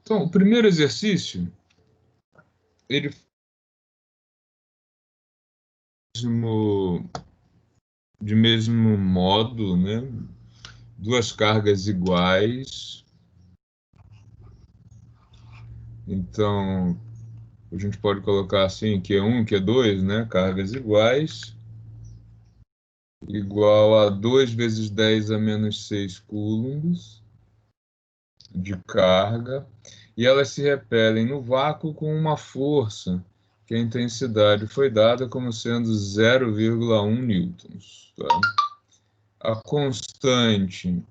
Então, o primeiro exercício, ele de mesmo modo, né? Duas cargas iguais. Então, a gente pode colocar assim, Q1, Q2, né? Cargas iguais, igual a 2 vezes 10 a menos 6 coulombs de carga, e elas se repelem no vácuo com uma força, que a intensidade foi dada como sendo 0,1 newtons. Tá? A constante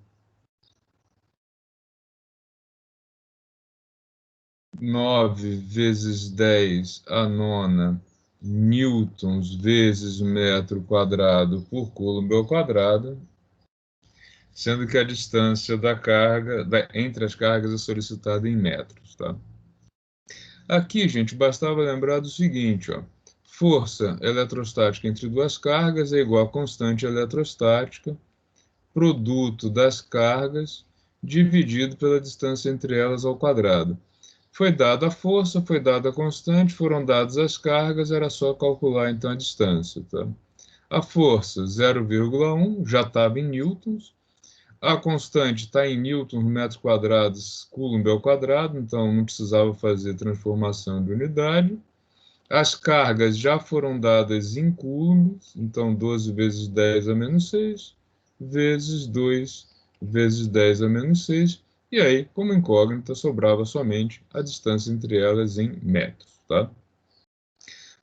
9 vezes 10 a nona newtons vezes metro quadrado por coulomb ao quadrado, sendo que a distância da carga entre as cargas é solicitada em metros. Tá? Aqui, gente, bastava lembrar do seguinte, ó, força eletrostática entre duas cargas é igual a constante eletrostática, produto das cargas, dividido pela distância entre elas ao quadrado. Foi dada a força, foi dada a constante, foram dadas as cargas, era só calcular então a distância. Tá? A força, 0,1, já estava em newtons. A constante está em newtons, metros quadrados, coulomb ao quadrado, então não precisava fazer transformação de unidade. As cargas já foram dadas em coulombs, então 12 vezes 10 a menos 6, vezes 2 vezes 10 a menos 6, e aí, como incógnita, sobrava somente a distância entre elas em metros. Tá?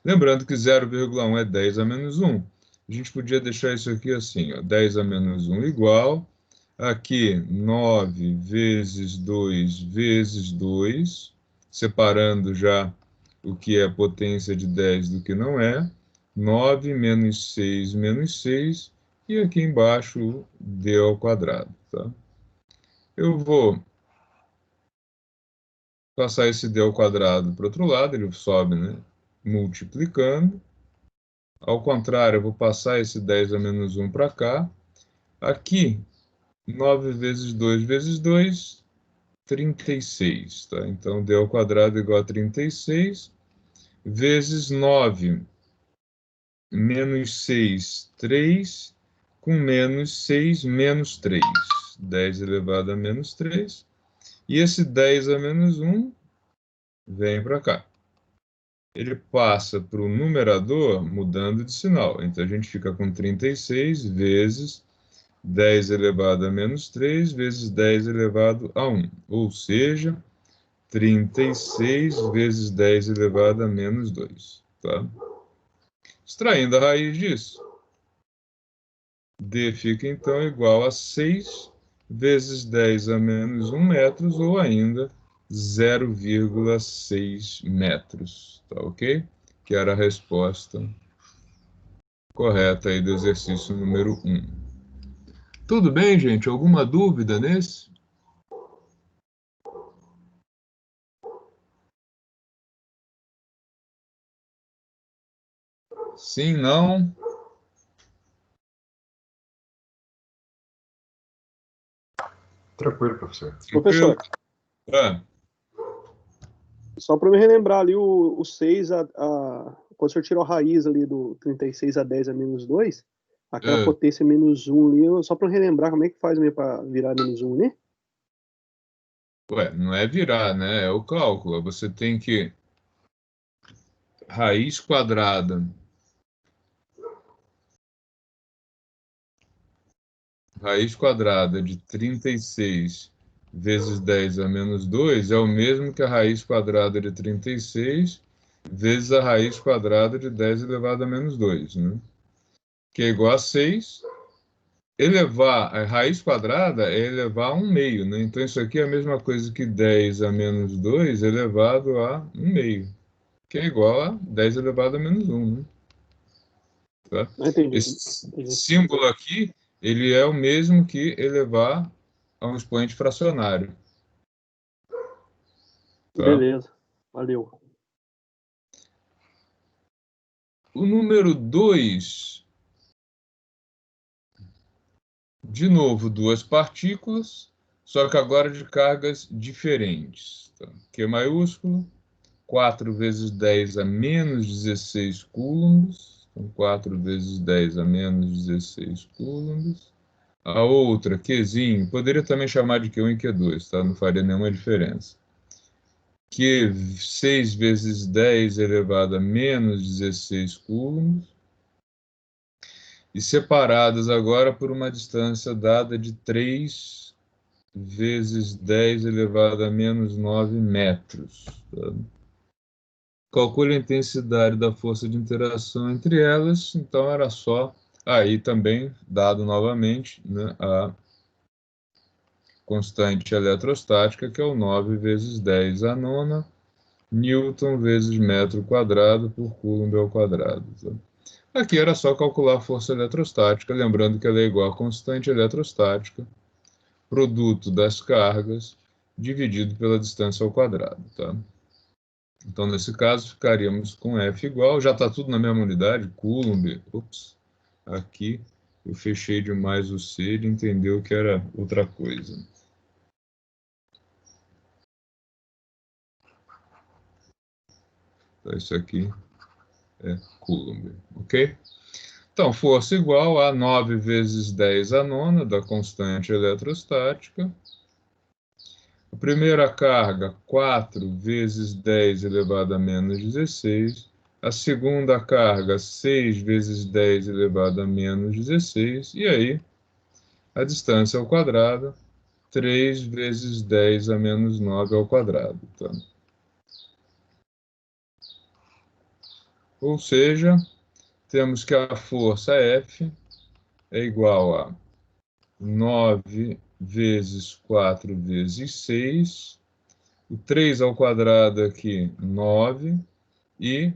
Lembrando que 0,1 é 10 a menos 1. A gente podia deixar isso aqui assim, ó, 10 a menos 1 igual, aqui 9 vezes 2 vezes 2, separando já o que é potência de 10 do que não é, 9 menos 6, e aqui embaixo o d ao quadrado. Tá? Eu vou passar esse d ao quadrado para o outro lado, ele sobe, né, multiplicando. Ao contrário, eu vou passar esse 10 a menos 1 para cá. Aqui, 9 vezes 2 vezes 2, 36. Tá? Então, d ao quadrado igual a 36, vezes 9 menos 6, 3, com menos 6, menos 3. 10 elevado a menos 3. E esse 10 a menos 1 vem para cá. Ele passa para o numerador mudando de sinal. Então, a gente fica com 36 vezes 10 elevado a menos 3 vezes 10 elevado a 1. Ou seja, 36 vezes 10 elevado a menos 2. Tá? Extraindo a raiz disso, D fica então igual a 6 vezes 10 a menos 1 metros, ou ainda 0,6 metros. Tá ok? Que era a resposta correta aí do exercício número 1. Tudo bem, gente? Alguma dúvida nesse? Sim, não? Tranquilo, professor. Tranquilo? Professor, Ah, só para me relembrar ali o 6, quando o senhor tirou a raiz ali do 36 a 10 a menos 2, aquela ah. potência menos 1 ali, só para relembrar como é que faz meio para virar menos 1 ali? Ué, não é virar, né? É o cálculo. Você tem que raiz quadrada. Raiz quadrada de 36 vezes 10 a menos 2 é o mesmo que a raiz quadrada de 36 vezes a raiz quadrada de 10 elevado a menos 2, né? Que é igual a 6. Elevar a raiz quadrada é elevar a 1 meio, né? Então isso aqui é a mesma coisa que 10 a menos 2 elevado a 1 meio, que é igual a 10 elevado a menos 1, né? Tá? Ah, entendi. Esse símbolo aqui, ele é o mesmo que elevar a um expoente fracionário. Tá? Beleza, valeu. O número 2, de novo, duas partículas. só que agora de cargas diferentes. Tá? Q maiúsculo, 4 vezes 10 a menos 16 coulombs. Então, 4 vezes 10 a menos 16 coulombs. A outra, Qzinho, poderia também chamar de Q1 e Q2, tá? Não faria nenhuma diferença. Q 6 vezes 10 elevado a menos 16 coulombs. E separadas agora por uma distância dada de 3 vezes 10 elevado a menos 9 metros. Tá? Calcule a intensidade da força de interação entre elas, então era só aí também dado novamente, né, a constante eletrostática, que é o 9 vezes 10 a nona, Newton vezes metro quadrado por Coulomb ao quadrado. Tá? Aqui era só calcular a força eletrostática, lembrando que ela é igual a constante eletrostática, produto das cargas, dividido pela distância ao quadrado. Tá? Então, nesse caso, ficaríamos com F igual, já está tudo na mesma unidade, Coulomb, aqui eu fechei demais o C, ele entendeu que era outra coisa. Então, isso aqui é Coulomb, ok? Então, força igual a 9 vezes 10 a nona da constante eletrostática. A primeira carga, 4 vezes 10 elevado a menos 16. A segunda carga, 6 vezes 10 elevado a menos 16. E aí, a distância ao quadrado, 3 vezes 10 a menos 9 ao quadrado. Tá? Ou seja, temos que a força F é igual a 9 vezes 4 vezes 6. O 3 ao quadrado aqui, 9. E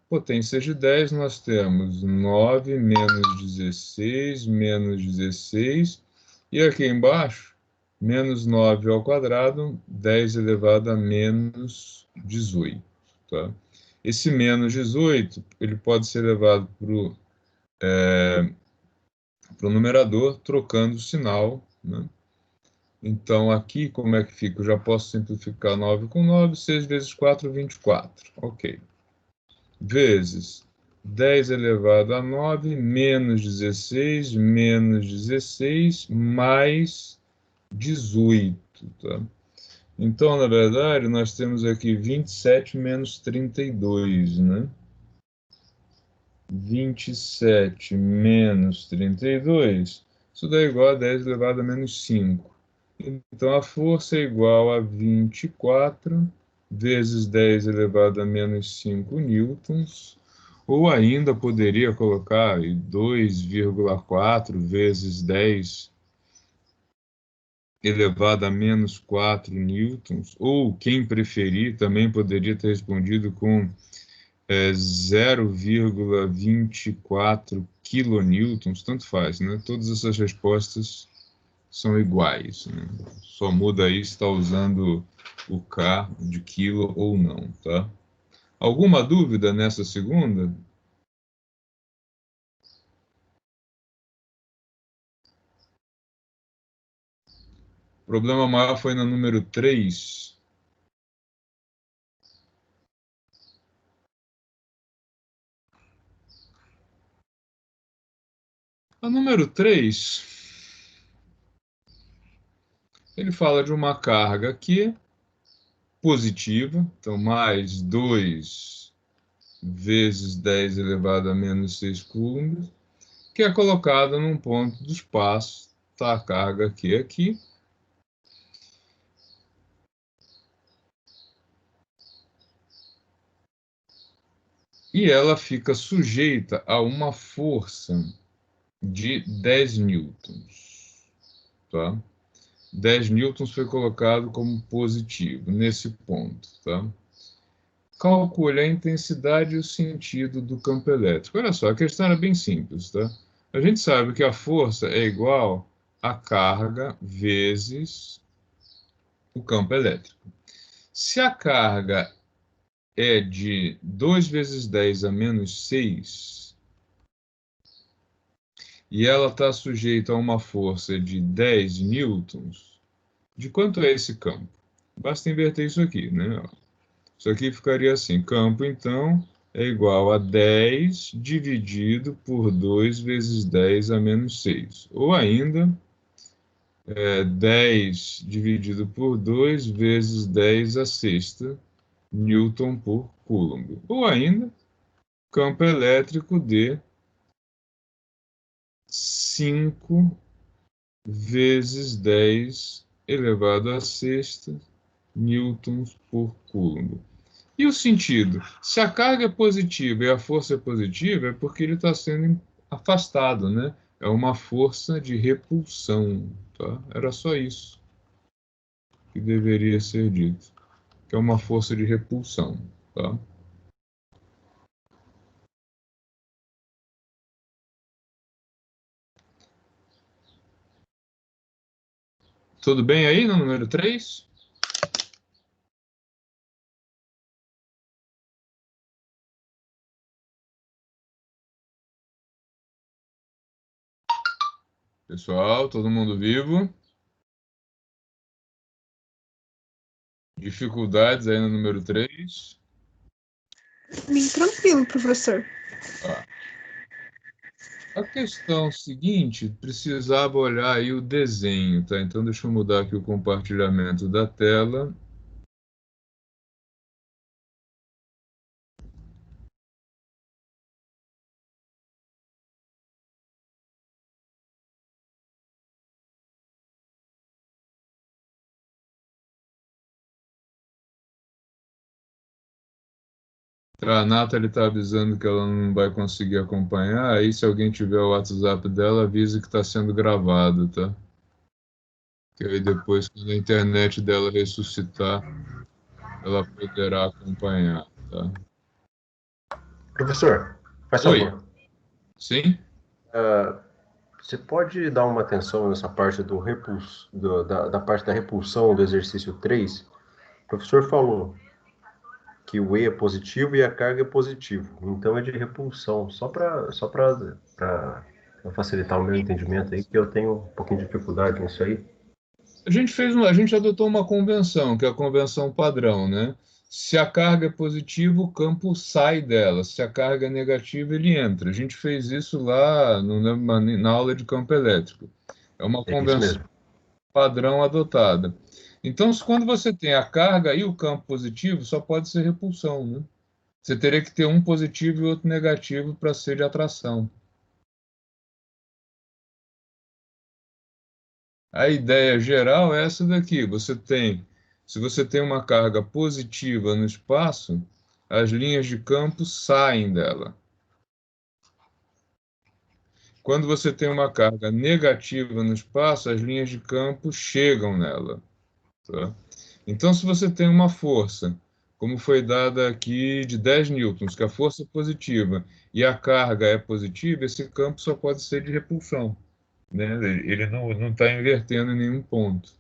potência de 10, nós temos 9 menos 16, menos 16. E aqui embaixo, menos 9 ao quadrado, 10 elevado a menos 18. Tá? Esse menos 18, ele pode ser levado para o numerador, trocando o sinal. Né? Então, aqui, como é que fica? Eu já posso simplificar 9 com 9, 6 vezes 4, 24. Ok. Vezes 10 elevado a 9, menos 16, mais 18. Tá? Então, na verdade, nós temos aqui 27 menos 32, né? 27 menos 32, isso dá igual a 10 elevado a menos 5. Então, a força é igual a 24 vezes 10 elevado a menos 5 newtons, ou ainda poderia colocar 2,4 vezes 10 elevado a menos 4 newtons, ou quem preferir também poderia ter respondido com 0,24 kilonewtons, tanto faz, né? Todas essas respostas são iguais, né? Só muda aí se está usando o K de quilo ou não, tá? Alguma dúvida nessa segunda? O problema maior foi na número 3. A número 3, ele fala de uma carga aqui positiva, então mais 2 vezes 10 elevado a menos 6 coulombs, que é colocada num ponto do espaço, tá a carga aqui, e ela fica sujeita a uma força de 10 newtons, tá? 10 newtons foi colocado como positivo nesse ponto, tá? Calcule a intensidade e o sentido do campo elétrico. Olha só, a questão era bem simples, tá? A gente sabe que a força é igual a carga vezes o campo elétrico. Se a carga é de 2 vezes 10 a menos 6, e ela está sujeita a uma força de 10 newtons, de quanto é esse campo? Basta inverter isso aqui, né? Isso aqui ficaria assim, campo, então, é igual a 10 dividido por 2 vezes 10 a menos 6. Ou ainda, 10 dividido por 2 vezes 10 a sexta Newton por Coulomb. Ou ainda, campo elétrico de 5 vezes 10 elevado a sexta newtons por Coulomb. E o sentido? Se a carga é positiva e a força é positiva, é porque ele está sendo afastado, né? É uma força de repulsão, tá? Era só isso que deveria ser dito, que é uma força de repulsão, tá? Tudo bem aí no número 3? Pessoal, todo mundo vivo? Dificuldades aí no número 3? Bem tranquilo, professor. Tá. A questão seguinte, precisava olhar aí o desenho, tá? Então deixa eu mudar aqui o compartilhamento da tela. A Nathalie está avisando que ela não vai conseguir acompanhar. Aí, se alguém tiver o WhatsApp dela, avise que está sendo gravado, tá? Que aí depois, quando a internet dela ressuscitar, ela poderá acompanhar, tá? Professor, faz Oi. favor. Sim? Você pode dar uma atenção nessa parte da parte da repulsão do exercício 3? O professor falou que o E é positivo e a carga é positivo. Então é de repulsão. Só para facilitar o meu entendimento aí, que eu tenho um pouquinho de dificuldade nisso aí. A gente adotou uma convenção, que é a convenção padrão, né? Se a carga é positiva, o campo sai dela. Se a carga é negativa, ele entra. A gente fez isso lá na aula de campo elétrico. É uma É isso convenção mesmo. padrão adotada. Então, quando você tem a carga e o campo positivo, só pode ser repulsão, né? Você teria que ter um positivo e outro negativo para ser de atração. A ideia geral é essa daqui. Se você tem uma carga positiva no espaço, as linhas de campo saem dela. Quando você tem uma carga negativa no espaço, as linhas de campo chegam nela, tá? Então, se você tem uma força, como foi dada aqui de 10 newtons, que a força é positiva e a carga é positiva, esse campo só pode ser de repulsão, né? Ele não está invertendo em nenhum ponto.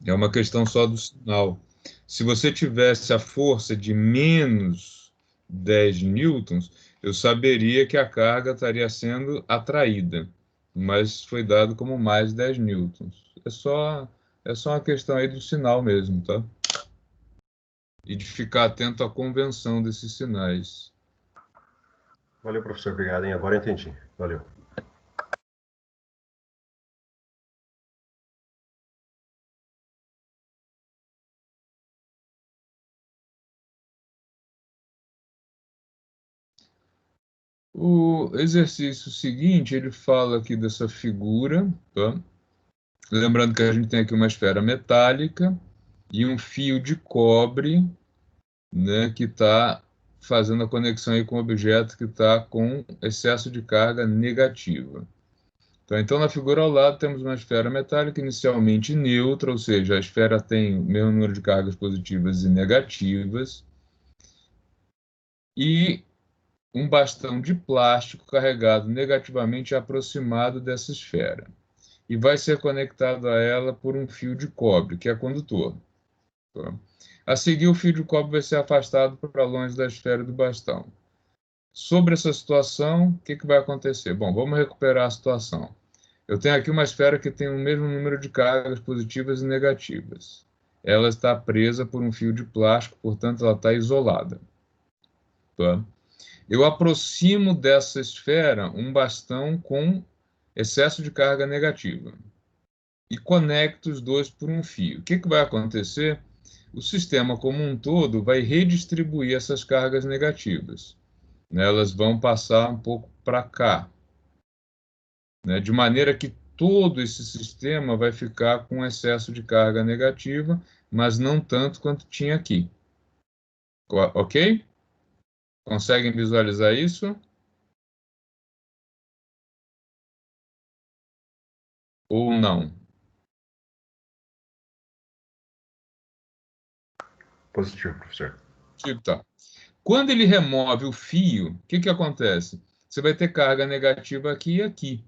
É uma questão só do sinal. Se você tivesse a força de menos 10 newtons, eu saberia que a carga estaria sendo atraída, mas foi dado como mais 10 newtons. É só uma questão aí do sinal mesmo, tá? E de ficar atento à convenção desses sinais. Valeu, professor. Obrigado, hein? Agora eu entendi. Valeu. O exercício seguinte, ele fala aqui dessa figura, tá? Lembrando que a gente tem aqui uma esfera metálica e um fio de cobre, né, que está fazendo a conexão aí com o objeto que está com excesso de carga negativa. Tá? Então, na figura ao lado, temos uma esfera metálica inicialmente neutra, ou seja, a esfera tem o mesmo número de cargas positivas e negativas, e um bastão de plástico carregado negativamente aproximado dessa esfera. E vai ser conectado a ela por um fio de cobre, que é condutor. Tá? A seguir, o fio de cobre vai ser afastado para longe da esfera do bastão. Sobre essa situação, o que vai acontecer? Bom, vamos recuperar a situação. Eu tenho aqui uma esfera que tem o mesmo número de cargas positivas e negativas. Ela está presa por um fio de plástico, portanto, ela está isolada. Tá? Eu aproximo dessa esfera um bastão com excesso de carga negativa e conecto os dois por um fio. O que vai acontecer? O sistema como um todo vai redistribuir essas cargas negativas. Elas vão passar um pouco para cá, né? De maneira que todo esse sistema vai ficar com excesso de carga negativa, mas não tanto quanto tinha aqui. Ok? Conseguem visualizar isso? Ou não? Positivo, professor. Tipo, tá. Quando ele remove o fio, o que acontece? Você vai ter carga negativa aqui e aqui.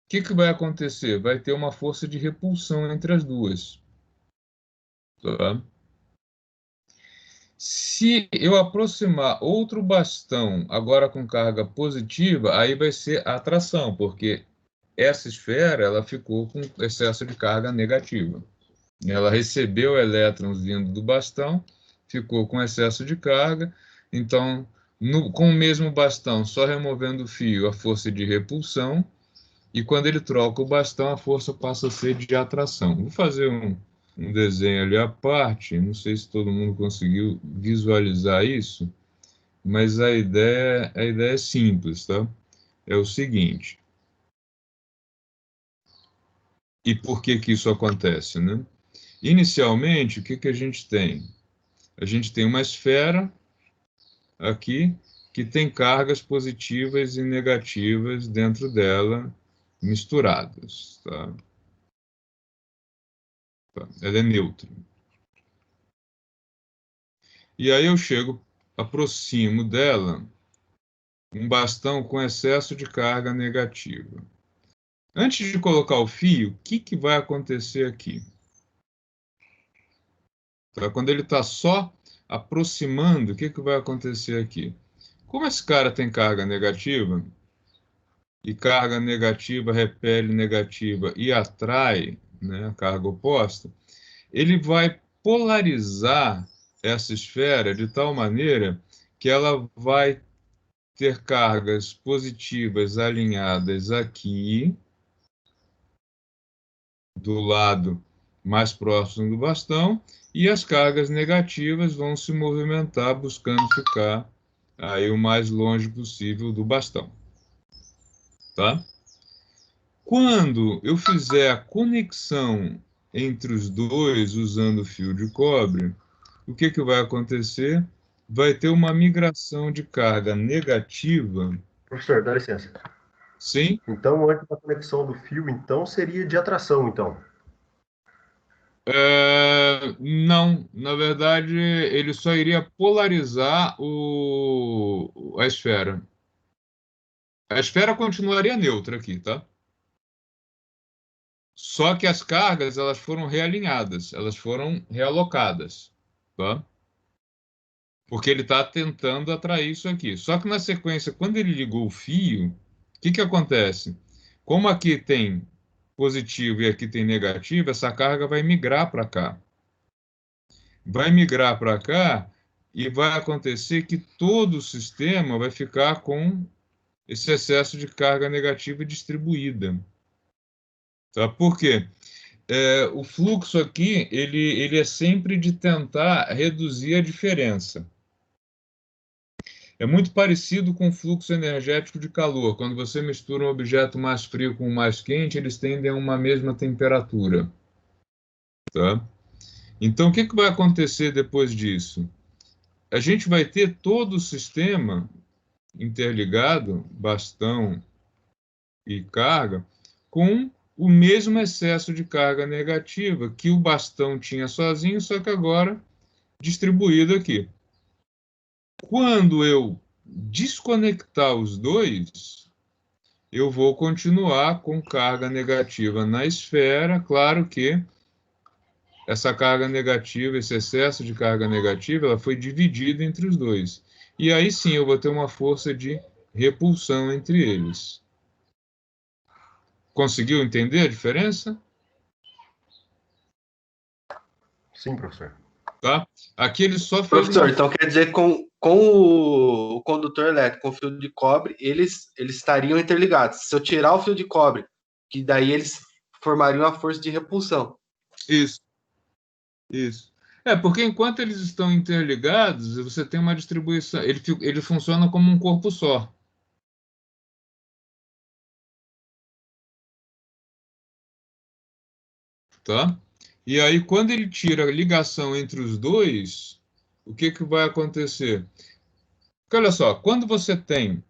O que vai acontecer? Vai ter uma força de repulsão entre as duas. Tá? Se eu aproximar outro bastão, agora com carga positiva, aí vai ser a atração, porque essa esfera ela ficou com excesso de carga negativa. Ela recebeu elétrons vindo do bastão, ficou com excesso de carga, então, com o mesmo bastão, só removendo o fio, a força de repulsão, e quando ele troca o bastão, a força passa a ser de atração. Vou fazer um desenho ali à parte, não sei se todo mundo conseguiu visualizar isso, mas a ideia é simples, tá? É o seguinte. E por que isso acontece, né? Inicialmente, o que a gente tem? A gente tem uma esfera aqui que tem cargas positivas e negativas dentro dela misturadas, tá? Ela é neutra. E aí eu chego, aproximo dela um bastão com excesso de carga negativa. Antes de colocar o fio, o que vai acontecer aqui? Tá? Quando ele está só aproximando, o que vai acontecer aqui? Como esse cara tem carga negativa, e carga negativa repele negativa e atrai, né, a carga oposta, ele vai polarizar essa esfera de tal maneira que ela vai ter cargas positivas alinhadas aqui, do lado mais próximo do bastão, e as cargas negativas vão se movimentar buscando ficar aí o mais longe possível do bastão. Tá? Quando eu fizer a conexão entre os dois usando fio de cobre, o que vai acontecer? Vai ter uma migração de carga negativa. Professor, dá licença. Sim. Então, antes da conexão do fio, então, seria de atração, então. Não, na verdade, ele só iria polarizar a esfera. A esfera continuaria neutra aqui, tá? Só que as cargas elas foram realinhadas, elas foram realocadas, tá? Porque ele está tentando atrair isso aqui. Só que na sequência, quando ele ligou o fio, o que acontece? Como aqui tem positivo e aqui tem negativo, essa carga vai migrar para cá. Vai migrar para cá e vai acontecer que todo o sistema vai ficar com esse excesso de carga negativa distribuída. Tá? Por quê? O fluxo aqui ele é sempre de tentar reduzir a diferença. É muito parecido com o fluxo energético de calor. Quando você mistura um objeto mais frio com um mais quente, eles tendem a uma mesma temperatura. Tá? Então, o que vai acontecer depois disso? A gente vai ter todo o sistema interligado, bastão e carga, com o mesmo excesso de carga negativa que o bastão tinha sozinho, só que agora distribuído aqui. Quando eu desconectar os dois, eu vou continuar com carga negativa na esfera. Claro que essa carga negativa, esse excesso de carga negativa, ela foi dividida entre os dois. E aí sim eu vou ter uma força de repulsão entre eles. Conseguiu entender a diferença? Sim, professor. Tá? Aqui ele só fez Professor, uma... então quer dizer com o condutor elétrico, com o fio de cobre, eles estariam interligados. Se eu tirar o fio de cobre, que daí eles formariam a força de repulsão. Isso, isso. É, porque enquanto eles estão interligados, você tem uma distribuição, ele funciona como um corpo só. Tá? E aí, quando ele tira a ligação entre os dois, o que que vai acontecer? Porque olha só, quando você tem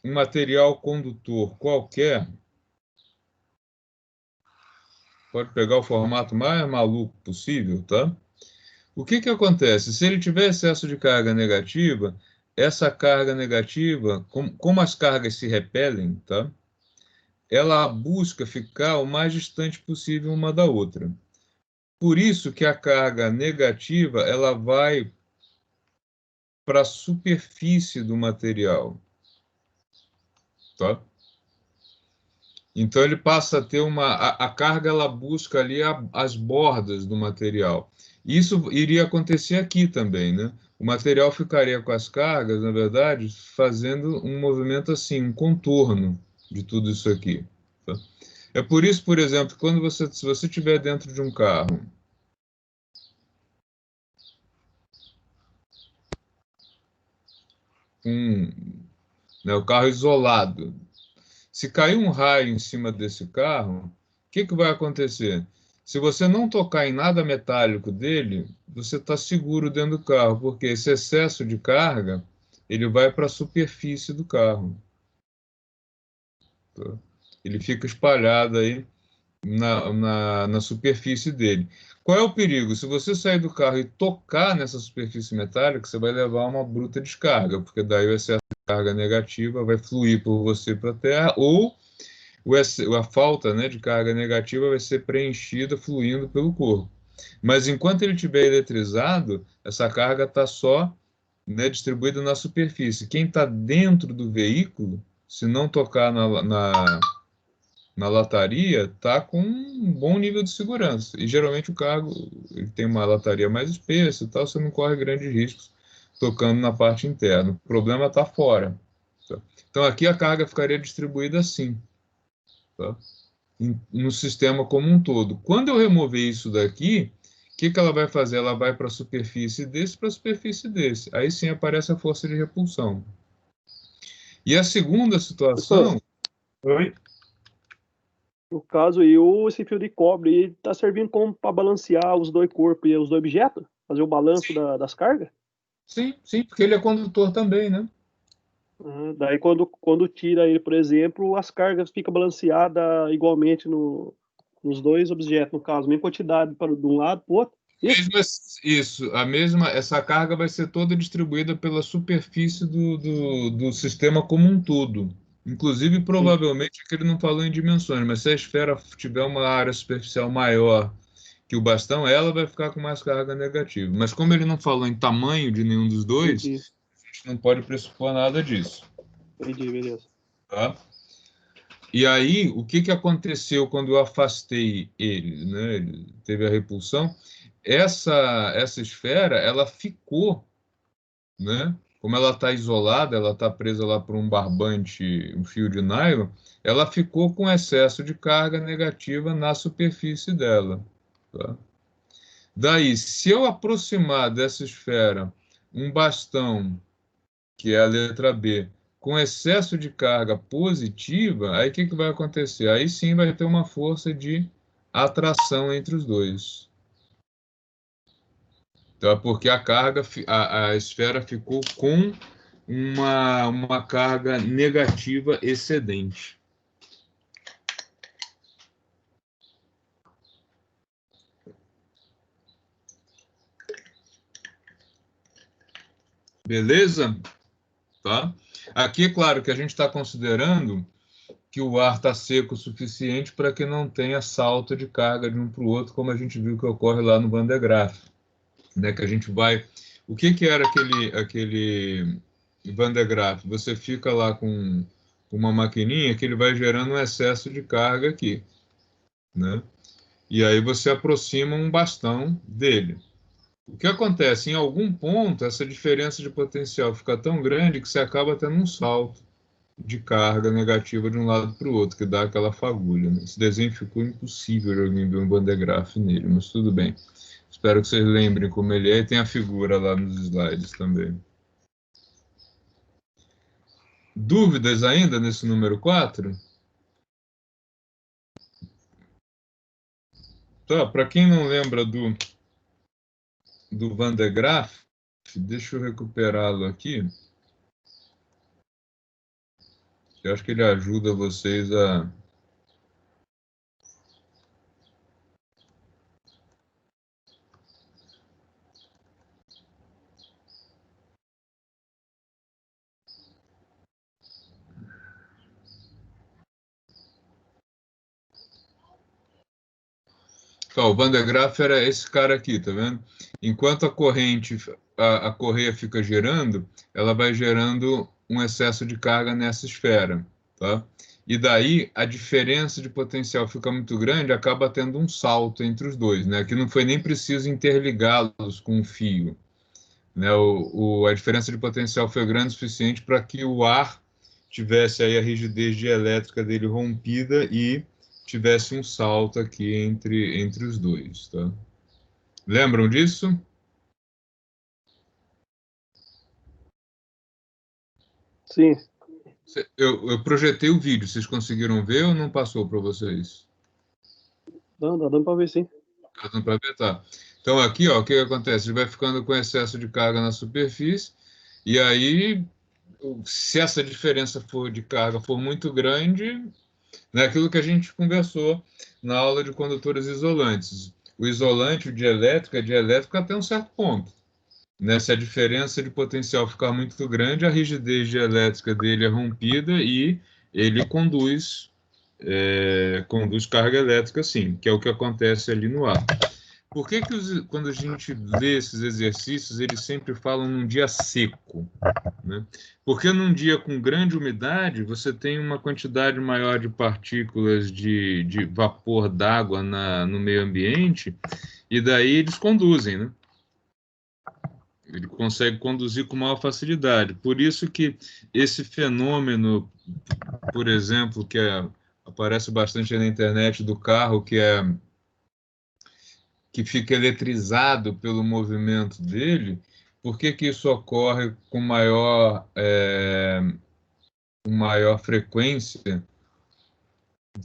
um material condutor qualquer, pode pegar o formato mais maluco possível, tá? O que que acontece? Se ele tiver excesso de carga negativa, essa carga negativa, como as cargas se repelem, tá? Ela busca ficar o mais distante possível uma da outra. Por isso que a carga negativa, ela vai para a superfície do material, tá? Então ele passa a ter a carga, ela busca ali as bordas do material. Isso iria acontecer aqui também, né? O material ficaria com as cargas, na verdade, fazendo um movimento assim, um contorno de tudo isso aqui, tá? É por isso, por exemplo, se você estiver dentro de um carro, né, o carro isolado, se cair um raio em cima desse carro, o que que vai acontecer? Se você não tocar em nada metálico dele, você está seguro dentro do carro, porque esse excesso de carga, ele vai para a superfície do carro, tá? Ele fica espalhado aí na superfície dele. Qual é o perigo? Se você sair do carro e tocar nessa superfície metálica, você vai levar uma bruta descarga, porque daí o excesso de carga negativa vai fluir por você para a terra, ou a falta, né, de carga negativa vai ser preenchida fluindo pelo corpo. Mas enquanto ele estiver eletrizado, essa carga está só, né, distribuída na superfície. Quem está dentro do veículo, se não tocar na lataria, está com um bom nível de segurança. E geralmente o carro ele tem uma lataria mais espessa e tal, você não corre grandes riscos tocando na parte interna. O problema está fora. Tá? Então aqui a carga ficaria distribuída assim, tá? No sistema como um todo. Quando eu remover isso daqui, o que que ela vai fazer? Ela vai para a superfície desse, para a superfície desse. Aí sim aparece a força de repulsão. E a segunda situação... Oi? No caso, esse fio de cobre está servindo como para balancear os dois corpos e os dois objetos? Fazer o balanço das cargas? Sim, sim, porque ele é condutor também, né? Daí, quando tira ele, por exemplo, as cargas ficam balanceadas igualmente nos dois objetos, no caso, mesma quantidade de um lado para o outro. Isso, essa carga vai ser toda distribuída pela superfície do sistema como um todo. Inclusive, provavelmente, que ele não falou em dimensões, mas se a esfera tiver uma área superficial maior que o bastão, ela vai ficar com mais carga negativa. Mas como ele não falou em tamanho de nenhum dos dois, Entendi. a gente não pode pressupor nada disso. Entendi, beleza. Tá? E aí, o que que aconteceu quando eu afastei ele, né? Ele teve a repulsão. Essa esfera, ela ficou, né? Como ela está isolada, ela está presa lá por um barbante, um fio de nylon, ela ficou com excesso de carga negativa na superfície dela, tá? Daí, se eu aproximar dessa esfera um bastão, que é a letra B, com excesso de carga positiva, aí o que que vai acontecer? Aí sim vai ter uma força de atração entre os dois. Tá? Porque a esfera ficou com uma carga negativa excedente. Beleza? Tá? Aqui é claro que a gente está considerando que o ar está seco o suficiente para que não tenha salto de carga de um para o outro, como a gente viu que ocorre lá no Van de Graaff, né? Que a gente vai... O que que era aquele Van de Graaff? Você fica lá com uma maquininha que ele vai gerando um excesso de carga aqui, né? E aí você aproxima um bastão dele. O que acontece? Em algum ponto, essa diferença de potencial fica tão grande que você acaba tendo um salto de carga negativa de um lado para o outro, que dá aquela fagulha, né? Esse desenho ficou impossível de alguém ver um Van de Graaff nele, mas tudo bem. Espero que vocês lembrem como ele é, e tem a figura lá nos slides também. Dúvidas ainda nesse número 4? Tá, para quem não lembra do Van de Graaff, deixa eu recuperá-lo aqui. Eu acho que ele ajuda vocês a... Então, o Van de Graaff era esse cara aqui, tá vendo? Enquanto a corrente, a correia fica girando, ela vai gerando um excesso de carga nessa esfera, tá? E daí a diferença de potencial fica muito grande, acaba tendo um salto entre os dois, né? Que não foi nem preciso interligá-los com um fio, né? A diferença de potencial foi grande o suficiente para que o ar tivesse aí a rigidez dielétrica dele rompida e tivesse um salto aqui entre os dois, tá? Lembram disso? Sim. Eu projetei o vídeo, vocês conseguiram ver ou não passou para vocês? Não, dá dando para ver, sim. Tá dando para ver, tá. Então aqui, ó, o que acontece? Ele vai ficando com excesso de carga na superfície, e aí, se essa diferença de carga for muito grande, né, aquilo que a gente conversou na aula de condutores isolantes. O isolante, o dielétrico, é dielétrico até um certo ponto, né? Se a diferença de potencial ficar muito grande, a rigidez dielétrica dele é rompida e ele conduz carga elétrica, sim, que é o que acontece ali no ar. Por que quando a gente lê esses exercícios, eles sempre falam num dia seco, né? Porque num dia com grande umidade, você tem uma quantidade maior de partículas de vapor d'água no meio ambiente, e daí eles conduzem, né? Ele consegue conduzir com maior facilidade. Por isso que esse fenômeno, por exemplo, aparece bastante na internet do carro, que fica eletrizado pelo movimento dele, por que isso ocorre com maior frequência?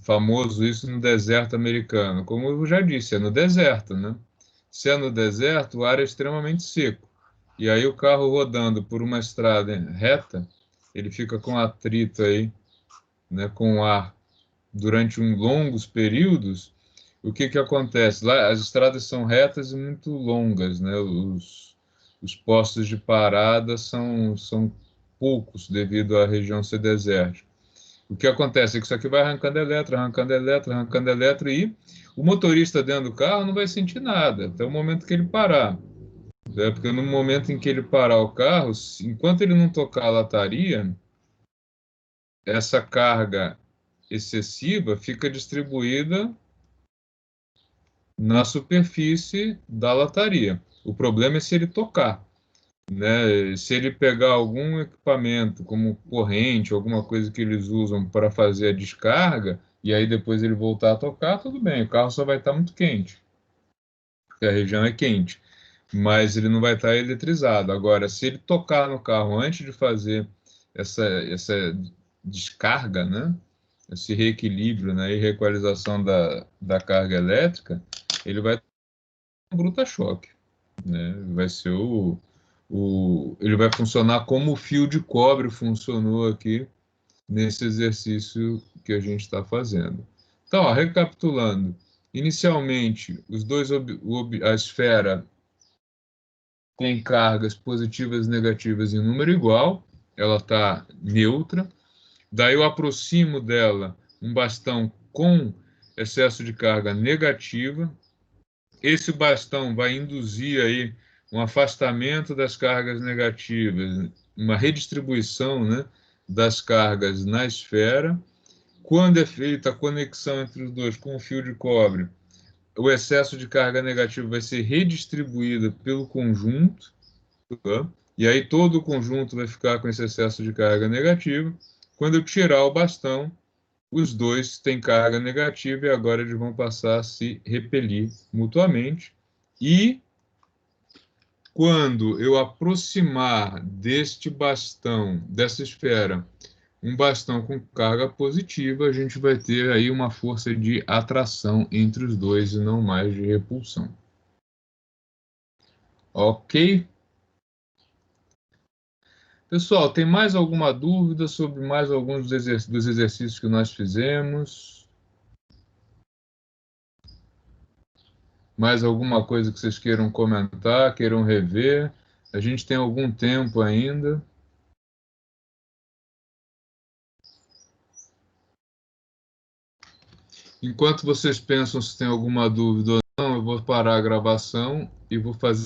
Famoso isso no deserto americano. Como eu já disse, é no deserto, né? Se é no deserto, o ar é extremamente seco. E aí o carro rodando por uma estrada reta, ele fica com atrito aí, né, com o ar durante longos períodos. O que acontece? Lá as estradas são retas e muito longas, né? Os postos de parada são poucos devido à região ser desértica. O que acontece é que isso aqui vai arrancando eletro, arrancando eletro, arrancando eletro, e o motorista dentro do carro não vai sentir nada até o momento que ele parar. Né? Porque no momento em que ele parar o carro, enquanto ele não tocar a lataria, essa carga excessiva fica distribuída na superfície da lataria. O problema é se ele tocar, né? Se ele pegar algum equipamento, como corrente, alguma coisa que eles usam para fazer a descarga, e aí depois ele voltar a tocar, tudo bem, o carro só vai estar muito quente, porque a região é quente, mas ele não vai estar eletrizado. Agora, se ele tocar no carro antes de fazer essa descarga, né? Esse reequilíbrio, né? E reequalização da carga elétrica, ele vai ter um bruta-choque, né? Vai ser ele vai funcionar como o fio de cobre funcionou aqui nesse exercício que a gente está fazendo. Então, ó, recapitulando, inicialmente, a esfera tem cargas positivas e negativas em número igual, ela está neutra. Daí eu aproximo dela um bastão com excesso de carga negativa. Esse bastão vai induzir aí um afastamento das cargas negativas, uma redistribuição, né, das cargas na esfera. Quando é feita a conexão entre os dois com o fio de cobre, o excesso de carga negativa vai ser redistribuído pelo conjunto, tá? E aí todo o conjunto vai ficar com esse excesso de carga negativa. Quando eu tirar o bastão, os dois têm carga negativa e agora eles vão passar a se repelir mutuamente. E quando eu aproximar deste bastão, dessa esfera, um bastão com carga positiva, a gente vai ter aí uma força de atração entre os dois e não mais de repulsão. Ok? Pessoal, tem mais alguma dúvida sobre mais alguns dos exercícios que nós fizemos? Mais alguma coisa que vocês queiram comentar, queiram rever? A gente tem algum tempo ainda. Enquanto vocês pensam se tem alguma dúvida ou não, eu vou parar a gravação e vou fazer